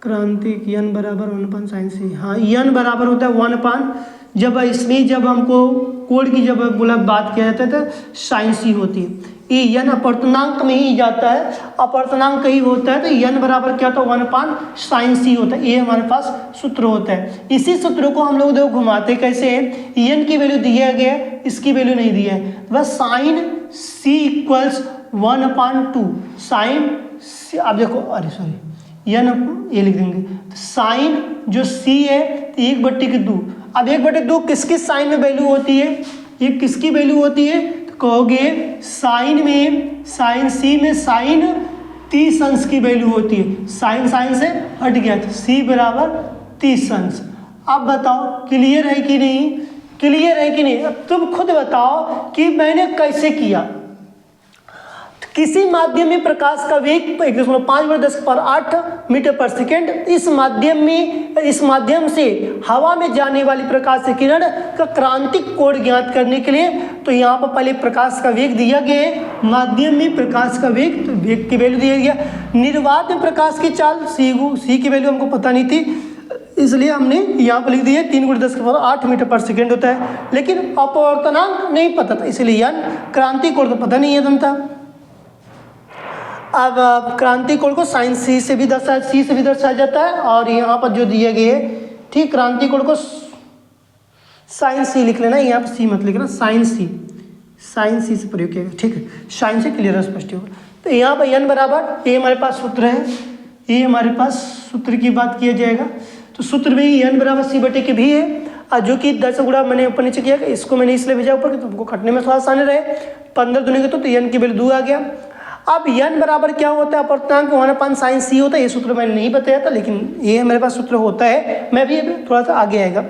क्रांतिक n बराबर 1/sin C। हाँ, n बराबर होता है 1/, जब इसमें जब हमको कोण की जब बोला बात किया जाता है तो sin C होती है। ये n अपवर्तनांक में ही जाता है, अपवर्तनांक कहीं होता है तो n बराबर क्या होता है, 1/sin C होता है। ये हमारे पास सूत्र होता है। इसी सूत्र को हम लोग देखो घुमाते कैसे हैं, n की वैल्यू दिया गया है, इसकी वैल्यू नहीं दिया है, बस sin C = 1/2 sin C। अब देखो, अरे सॉरी, n ये लिख देंगे, तो साइन जो C है 1/2। अब 1/2 किसकी साइन में वैल्यू होती है, ये किसकी वैल्यू होती है, तो कहोगे साइन C में साइन 30 अंश की वैल्यू होती है। साइन से हट गया तो C बराबर 30 अंश। अब बताओ क्लियर है कि नहीं, क्लियर है कि नहीं। अब तुम खुद बताओ कि मैंने कैसे किया। किसी माध्यम में प्रकाश का वेग 1.5 × 10⁸ मीटर पर सेकेंड, इस माध्यम से हवा में जाने वाली प्रकाश की किरण का क्रांतिक कोण ज्ञात करने के लिए, तो यहाँ पर पहले प्रकाश का वेग दिया गया है, माध्यम में प्रकाश का वेग, तो वेग की वैल्यू दिया गया। निर्वात में प्रकाश की चाल C की वैल्यू हमको पता नहीं थी, इसलिए हमने यहाँ पर लिख दिया 3 × 10⁸ मीटर पर सेकेंड होता है। लेकिन अपवर्तनांक नहीं पता था, इसलिए n, क्रांतिक कोण तो पता नहीं है था। अब क्रांतिक कोण को साइन C से भी दर्शाया जाता है, और यहाँ पर जो दिया गया है, ठीक, क्रांति कोण को साइन सी लिख लेना, यहाँ पर सी मत लिखना, साइन सी से प्रयोग किया, ठीक है, साइन से क्लियर स्पष्ट होगा। तो यहाँ पर n बराबर, ये हमारे पास सूत्र है, ये हमारे पास सूत्र की बात किया जाएगा। तो सूत्र में ही n बराबर सी बटे के भी है, और जो कि 10 गुणा मैंने ऊपर नीचे किया, इसको मैंने इसलिए भेजा ऊपर कि तुमको खटने में थोड़ा आसानी रहे। 15 दूनी के तो n की वैल्यू 2 आ गया। अब n बराबर क्या होता है, अपूर्णांक 1/n sin c होता है। ये सूत्र मैंने नहीं बताया था, लेकिन ये मेरे पास सूत्र होता है, मैं भी थोड़ा सा आगे आएगा।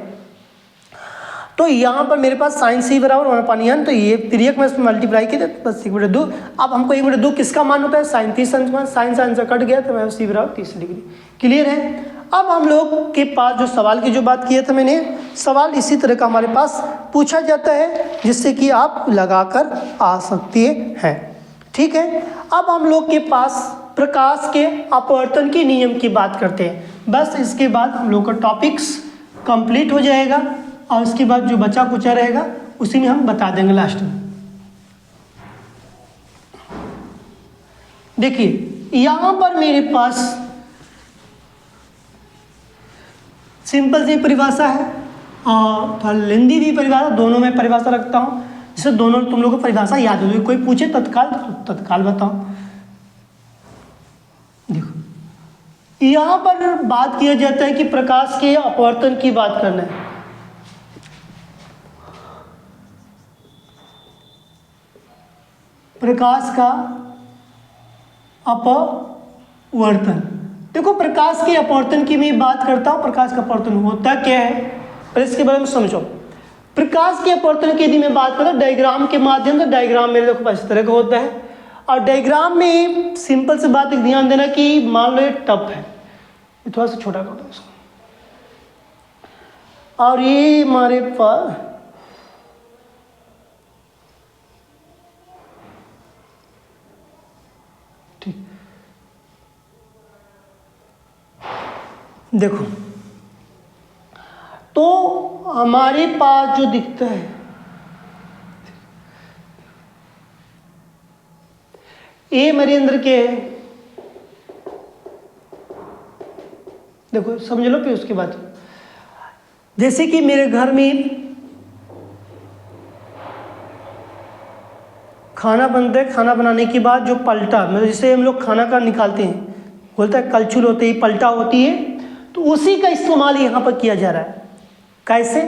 तो यहाँ पर मेरे पास साइन सी बराबर 1/n, तो ये तिर्यक में मल्टीप्लाई किया तो बस 1/2। अब हमको 1/2 किसका मान होता है, साइन 30 मान, साइन से कट गया तो मैं सी बराबर 30 डिग्री। क्लियर है। अब हम लोग के पास जो सवाल की जो बात किया था मैंने, सवाल इसी तरह का हमारे पास पूछा जाता है, जिससे कि आप लगाकर आ सकते हैं। ठीक है। अब हम लोग के पास प्रकाश के अपवर्तन के नियम की बात करते हैं। बस इसके बाद हम लोग का टॉपिक्स कंप्लीट हो जाएगा, और उसके बाद जो बचा कुचा रहेगा उसी में हम बता देंगे लास्ट में। देखिए यहाँ पर मेरे पास सिंपल सी परिभाषा है और थोड़ा लेंदी भी परिभाषा, दोनों में परिभाषा रखता हूँ, जिससे दोनों तुम लोगों को परिभाषा याद हो जाए। कोई पूछे तत्काल तो तत्काल बताओ। देखो यहाँ पर बात किया जाता है कि प्रकाश के अपवर्तन की बात करना है। प्रकाश का अपवर्तन, देखो प्रकाश के अपवर्तन की मैं बात करता हूँ। प्रकाश का अपवर्तन होता क्या है, पर इसके बारे में समझो। प्रकाश के अपवर्तन की यदि मैं बात करूँ डायग्राम के माध्यम से, डायग्राम मेरे देखो इस तरह का होता है, और डायग्राम में सिंपल से बात ध्यान देना कि मान लो ये टप है, ये थोड़ा सा छोटा कर दो इसको, और ये हमारे पास देखो, तो हमारे पास जो दिखता है ये मेरे अंदर के है। देखो समझ लो, फिर उसके बाद जैसे कि मेरे घर में खाना बनता है, खाना बनाने के बाद जो पलटा, मतलब जैसे हम लोग खाना का निकालते हैं, बोलता है कलछुल होती है, पलटा होती है, तो उसी का इस्तेमाल यहाँ पर किया जा रहा है। कैसे,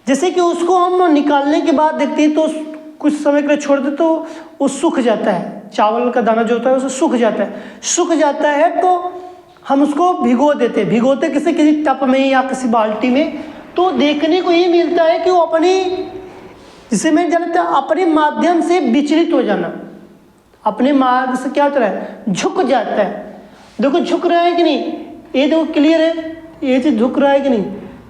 जैसे कि उसको हम निकालने के बाद देखते हैं तो कुछ समय के लिए छोड़ दे तो वो सूख जाता है, चावल का दाना जो होता है वो सूख जाता है। सूख जाता है तो हम उसको भिगो देते, भिगोते किसी टप में या किसी बाल्टी में, तो देखने को ये मिलता है कि वो अपनी, जिसे मैं जानता हूँ अपने माध्यम से विचलित हो जाना, अपने मार्ग से क्या होता है, झुक जाता है। देखो झुक रहा है कि नहीं, ये देखो क्लियर है, ये चीज झुक रहा है कि नहीं,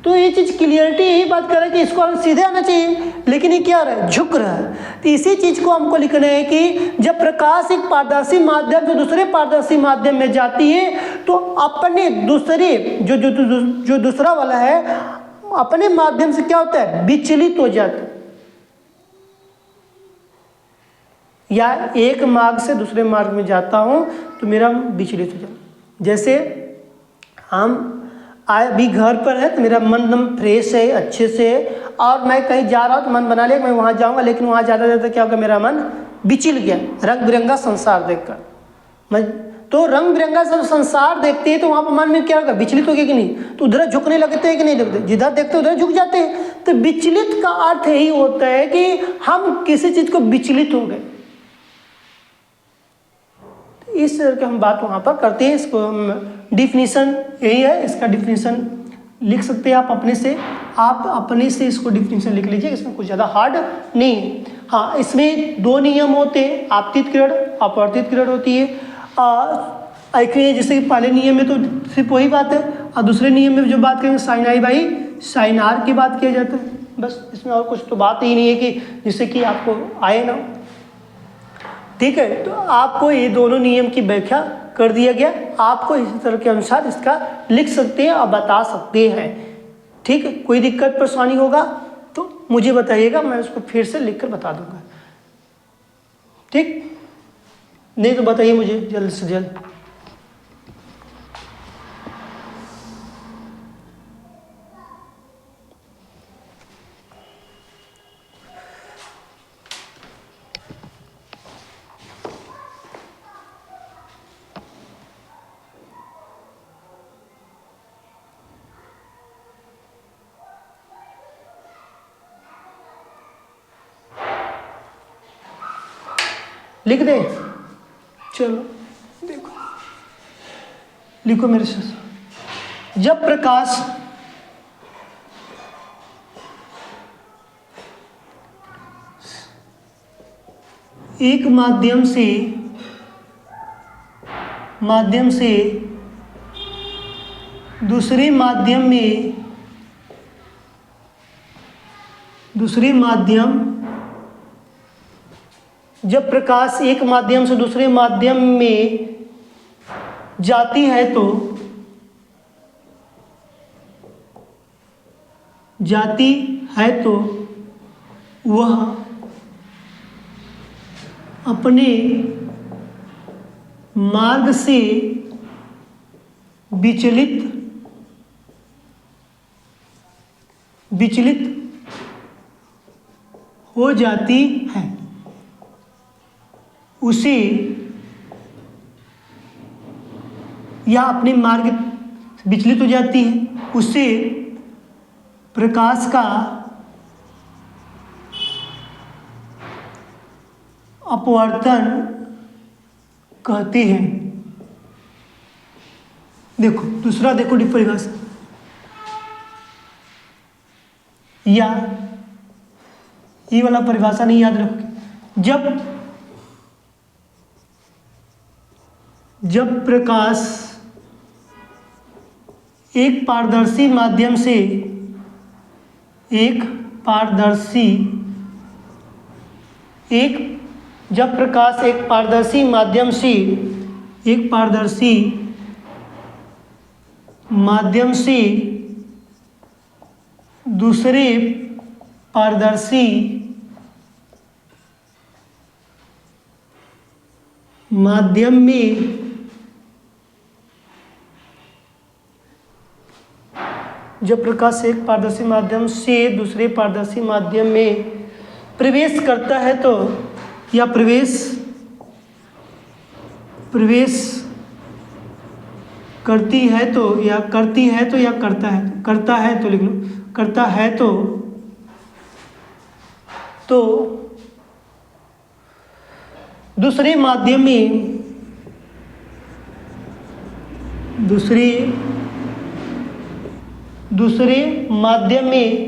तो ये चीज क्लियरिटी यही बात कर रहा है कि इसको हम सीधे आना चाहिए, लेकिन ये क्या हो रहा है, झुक रहा है। तो इसी चीज को हमको लिखना है कि जब प्रकाश एक पारदर्शी माध्यम से दूसरे पारदर्शी माध्यम में जाती है, तो अपने दूसरे जो दूसरा वाला है, अपने माध्यम से क्या होता है, विचलित हो जाता है, या एक मार्ग से दूसरे मार्ग में जाता हूं तो मेरा विचलित हो जाता। जैसे हम अभी घर पर है तो मेरा मन एकदम फ्रेश है, अच्छे से है, और मैं कहीं जा रहा हूँ तो मन बना लिया मैं वहाँ जाऊँगा, लेकिन वहाँ जाते जाते क्या होगा, मेरा मन बिचल गया रंग बिरंगा संसार देखकर। मैं तो रंग बिरंगा सब संसार देखते हैं तो वहाँ पर मन में क्या होगा, विचलित हो गया कि नहीं, तो उधर झुकने लगते हैं कि नहीं लगते, जिधर देखते उधर झुक जाते हैं। तो विचलित का अर्थ यही होता है कि हम किसी चीज़ को विचलित हो गए। इस तरह की हम बात वहाँ पर करते हैं। इसको हम डिफिनीशन यही है, इसका डिफिनीशन लिख सकते हैं आप अपने से, इसको डिफिनीशन लिख लीजिए, इसमें कुछ ज़्यादा हार्ड नहीं है। हाँ, इसमें दो नियम होते हैं, आपतित किरण, अपवर्तित किरण होती है। जैसे कि पहले नियम में तो सिर्फ वही बात है, और दूसरे नियम में जो बात करेंगे sine I by sine R की बात किया जाता है। बस इसमें और कुछ तो बात ही नहीं है कि जिससे कि आपको आए ना। ठीक है, तो आपको ये दोनों नियम की व्याख्या कर दिया गया, आपको इसी तरह के अनुसार इसका लिख सकते हैं और बता सकते हैं। ठीक है, कोई दिक्कत परेशानी होगा तो मुझे बताइएगा, मैं उसको फिर से लिखकर बता दूंगा। ठीक, नहीं तो बताइए मुझे जल्द से जल्द। लिख दे, चलो देखो, लिखो मेरे साथ। जब प्रकाश एक माध्यम से दूसरे माध्यम जब प्रकाश एक माध्यम से दूसरे माध्यम में जाती है तो वह अपने मार्ग से विचलित हो जाती है। उसे या अपने मार्ग विचलित हो जाती है, उसे प्रकाश का अपवर्तन कहते हैं। देखो दूसरा, देखो परिभाषा, या ये वाला परिभाषा नहीं याद रखोगे। जब प्रकाश एक पारदर्शी माध्यम से दूसरे पारदर्शी माध्यम में जब प्रकाश एक पारदर्शी माध्यम से दूसरे पारदर्शी माध्यम में प्रवेश करता है तो, या प्रवेश करती है तो, या करती है तो, या करता है तो लिख लो, करता है तो दूसरे माध्यम में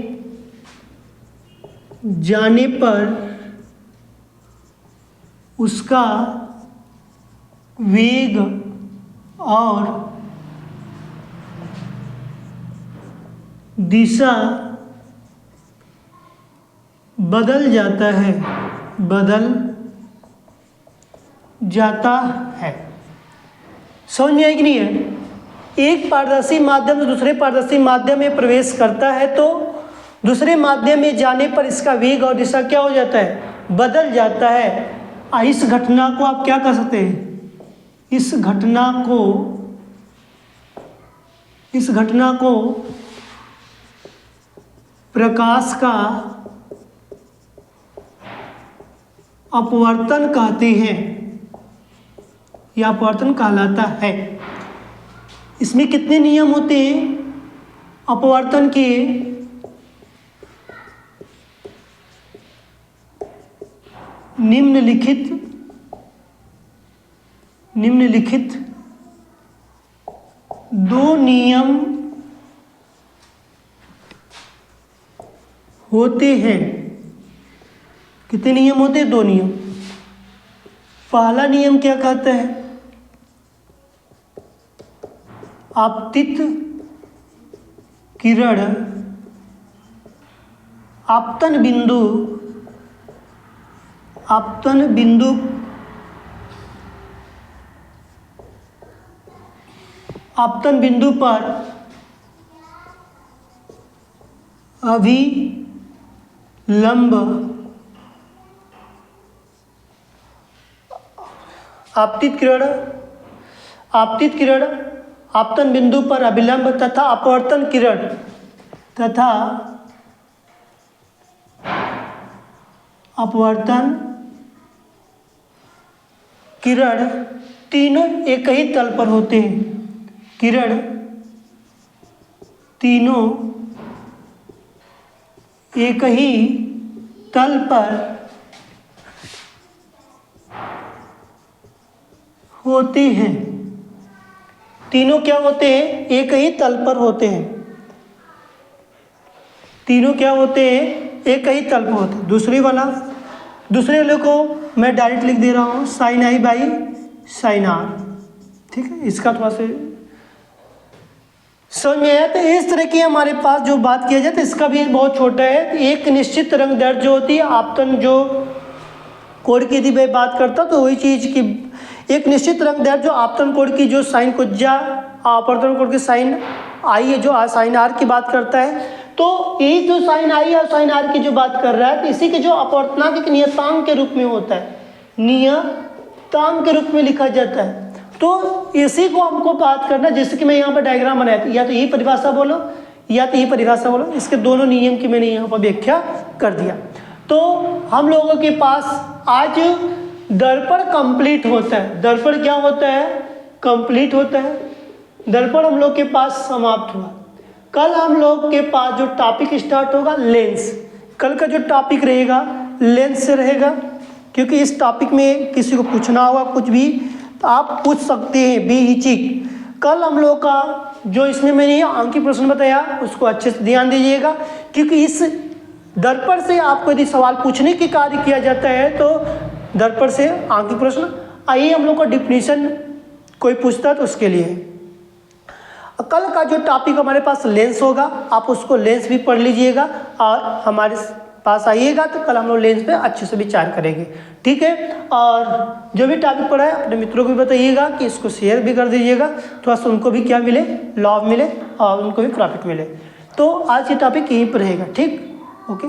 जाने पर उसका वेग और दिशा बदल जाता है। समझ में आई कि नहीं है? एक पारदर्शी माध्यम से दूसरे पारदर्शी माध्यम में प्रवेश करता है तो दूसरे माध्यम में जाने पर इसका वेग और दिशा क्या हो जाता है? बदल जाता है। इस घटना को आप क्या कर सकते हैं? इस घटना को प्रकाश का अपवर्तन कहते हैं, या अपवर्तन कहलाता है। इसमें कितने नियम होते हैं अपवर्तन के? निम्नलिखित 2 नियम होते हैं। कितने नियम होते हैं? 2 नियम। पहला नियम क्या कहता है? आपतित किरण आपतन बिंदु पर अभिलंब आपतित किरण आपतन बिंदु पर अभिलंब तथा अपवर्तन किरण तीनों एक ही तल पर होते हैं। किरण तीनों एक ही तल पर होते हैं, तीनों क्या होते हैं, एक ही तल पर होते हैं। तीनों क्या होते हैं, एक ही तल पर होते हैं। दूसरे वाला को मैं डायरेक्ट लिख दे रहा हूँ sine I by sine R, ठीक है। इसका थोड़ा सा समझ में आया। तो इस तरह की हमारे पास जो बात किया जाए तो इसका भी बहुत छोटा है। एक निश्चित तरंग दैर्ध्य जो होती है, आपतन जो कोण की यदि मैं बात करता तो वही चीज़ की एक निश्चित तरंग दैर्ध्य जो आपतन कोण की जो साइन कुज्जा, अपवर्तन कोण की साइन आई है, जो साइन आर की बात करता है, तो ये जो साइन आई और साइन आर की जो बात कर रहा है, तो इसी के जो अपवर्तनांक एक नियतांक के रूप में होता है, नियतांक के रूप में लिखा जाता है। तो इसी को हमको बात करना, जैसे कि मैं यहाँ पर डायग्राम बनाया था, या तो यही परिभाषा बोलो या तो यही परिभाषा बोलो, इसके दोनों नियम की मैंने यहाँ पर व्याख्या कर दिया। तो हम लोगों के पास आज दर्पण कंप्लीट होता है। दर्पण क्या होता है, कंप्लीट होता है। दर्पण हम लोग के पास समाप्त हुआ। कल हम लोग के पास जो टॉपिक स्टार्ट होगा लेंस। कल का जो टॉपिक रहेगा लेंस से रहेगा, क्योंकि इस टॉपिक में किसी को पूछना होगा कुछ भी तो आप पूछ सकते हैं बेहिचक। कल हम लोग का जो इसमें मैंने अंकी प्रश्न बताया उसको अच्छे से ध्यान दीजिएगा, क्योंकि इस दर्पण से आपको यदि सवाल पूछने की कार्य किया जाता है तो दर्पण से अंकी प्रश्न। आइए हम लोग का डिफिनीशन कोई पूछता है तो उसके लिए कल का जो टॉपिक हमारे पास लेंस होगा, आप उसको लेंस भी पढ़ लीजिएगा और हमारे पास आइएगा तो कल हम लोग लेंस पे अच्छे से विचार करेंगे, ठीक है। और जो भी टॉपिक पढ़ा है अपने मित्रों को भी बताइएगा कि इसको शेयर भी कर दीजिएगा, थोड़ा सा उनको भी क्या मिले, लाभ मिले और उनको भी प्रॉफिट मिले। तो आज ये टॉपिक यहीं पर रहेगा, ठीक, ओके।